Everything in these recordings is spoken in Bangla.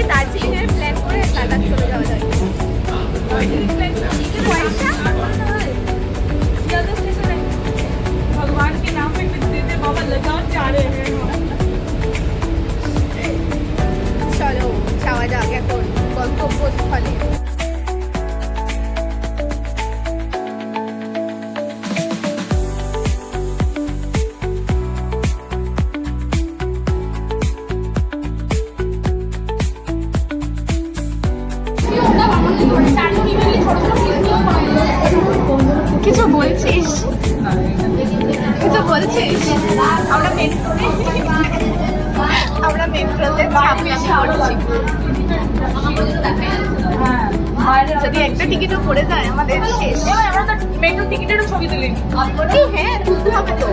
দার্জিলিংয়ের প্ল্যান করে লাদাখ চলে যাওয়া যায়। भगवान के नाम पे देते बाबा लद्दाख जा रहे हैं। চলো যাওয়া যাক এখন গন্তব্যস্থলে। কিছু বলছিস? কিছু বলছিস? আমরা মেট্রোতে যদি একটা টিকিটও পড়ে যায় আমাদের শেষ। মেট্রো টিকিটেরও ছবি তুলে হ্যাঁ তুলতে হবে তো।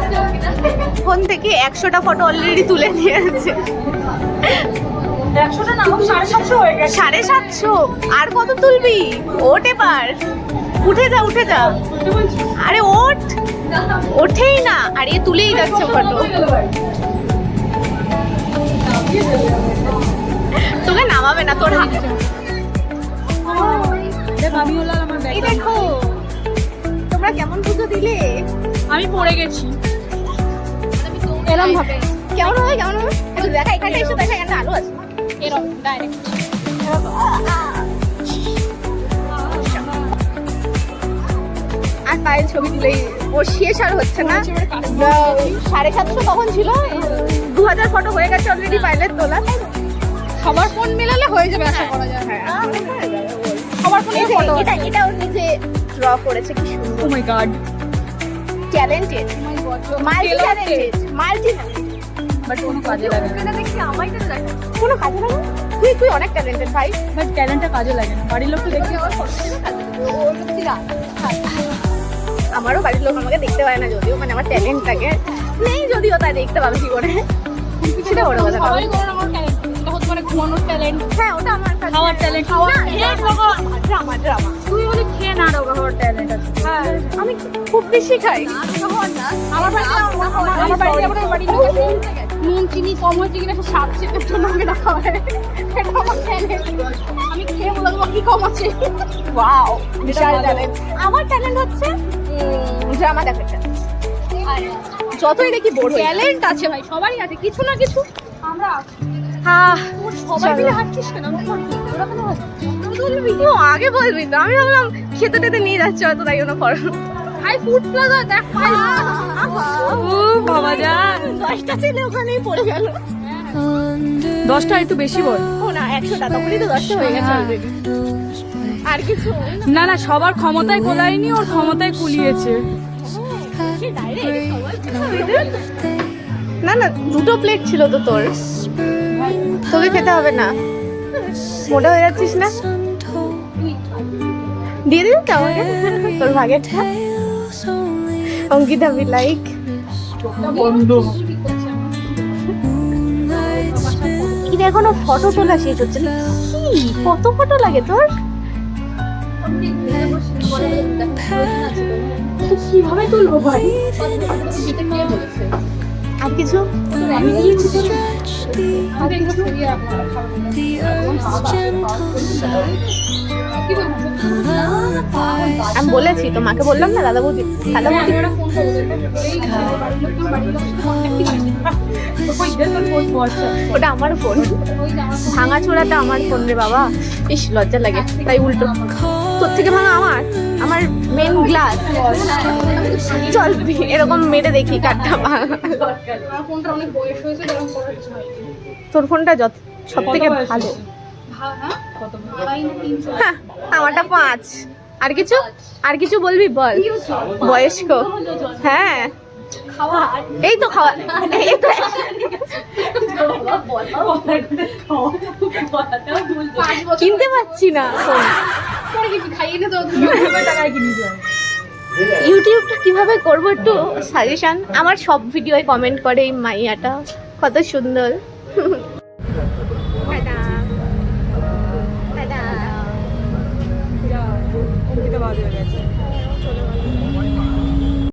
ফোন থেকে 100টা ফটো অলরেডি তুলে নিয়েছে। 100টা না 750 হয়ে গেছে। 750 আর কত তুলবি? ওঠ এবার, উঠে যা উঠে যা। আরে ওঠ, ওঠেই না আর এ তুলেই যাচ্ছে ফটো। তোকে নামাবে না তোর হাতে। এই দেখো তোমরা কেমন পুজো দিলে। আমি পড়ে গেছি এরম ভাবে। কেমন হবে কেমন হবে একটু দেখা, এখানে এসে দেখা, এখানে আলো আছে এরম ডাইরেক্ট। আর পায়ের ছবি তুলেই ওর শেষ আর হচ্ছে না। 750 কখন ছিল? 2000 ফটো হয়ে গেছে অলরেডি পাইলের তোলা। সবার ফোন মেলালে হয়ে যাবে আশা করা যায়। হ্যাঁ সবার ফোনে ফটো। এটা ওর নিজে ড্র করেছে, কি সুন্দর। Oh my God, talented, multi talented, multi but কোনো কাজে লাগে না। এটা দেখি আমায় তো দেখা কোনো কাজে লাগে না। তুই অনেক ট্যালেন্টেড ভাই, বাট ট্যালেন্টটা কাজে লাগে না। বাড়ির লোক তো দেখে আমার ফটো থেকে কাজে লাগে। ওর মধ্যে আমারও বাড়ির লোক আমাকে দেখতে পায় না, যদিও মানে আমার ট্যালেন্টটাকে নেই, যদিও তাই দেখতে পাবে কি করে, সেটা বড় কথা। সবাই বলেন আমার ট্যালেন্ট, এটা হচ্ছে মানে ঘুমানোর ট্যালেন্ট। হ্যাঁ ওটা আমার কাছে খাওয়ার ট্যালেন্ট। ড্রামা ড্রামা তুই বলে খেয়ে না রোগা হওয়ার ট্যালেন্ট আছে। হ্যাঁ আমি খুব বেশি খাই। আমার বাড়িতে আমার বাড়ির লোক নুন চিনি কম হয়েছে কিনা সে স্বাদ চেকের জন্য আমাকে দেখা হয়। এটা আমার ট্যালেন্ট। আমি খেয়ে বলবো কি কম আছে। ওয়াও বিশাল ট্যালেন্ট। আমার ট্যালেন্ট হচ্ছে ড্রামা দেখাটা। যতই দেখি বোর হই। ট্যালেন্ট আছে ভাই, সবারই আছে কিছু না কিছু। আমরা হ্যাঁ সবাই মিলে হাঁটছিস কেন? ওরা কেন বলবি? ও আগে বলবি তো, আমি ভাবলাম খেতে টেতে নিয়ে যাচ্ছে হয়তো, তাই জন্য করো। হাই ফুড প্লাজা দেখ। ও বাবা জান, 10টা ছেলে ওখানেই পড়ে গেল। 10টা একটু বেশি বল। ও না 100টা, তখনই তো 10টা হয়ে গেছে অলরেডি। আর কিছু না না, সবার ক্ষমতায় কোলায়নি, ওর ক্ষমতায় কুলিয়েছে। না না 2টো প্লেট ছিল তো তোর, তোকে খেতে হবে না, মোটা হয়ে যাচ্ছিস না। দিয়ে দিবি তো আমাকে তোর ভাগেরটা। অঙ্কিতা বি লাইক কিন্তু এখনো ফটো তোলা শেষ হচ্ছে না। কি কত ফটো লাগে তোর? কিভাবে তুলবো ভাই? আর কিছু আমি বলেছি তো, মাকে বললাম না দাদা বৌদি, দাদা বৌদি ওটা আমার ফোন, ভাঙা চোরাটা আমার ফোন রে বাবা। ইস লজ্জা লাগে, তাই উল্টো তোর থেকে ভাঙা আমার মেন গ্লাস। চল এরকম মেরে দেখি কাঠটা ভাঙা। তোর ফোনটা সব থেকে ভালো। হ্যাঁ আমারটা 5। আর কিছু বলবি বল? বয়স্ক হ্যাঁ এই তো খাওয়া, এই তো কিনতে পারছি না ফোন। ইউটিউবটা কিভাবে করবো একটু সাজেশন। আমার সব ভিডিওয় কমেন্ট করে এই মাইয়াটা, কত সুন্দর।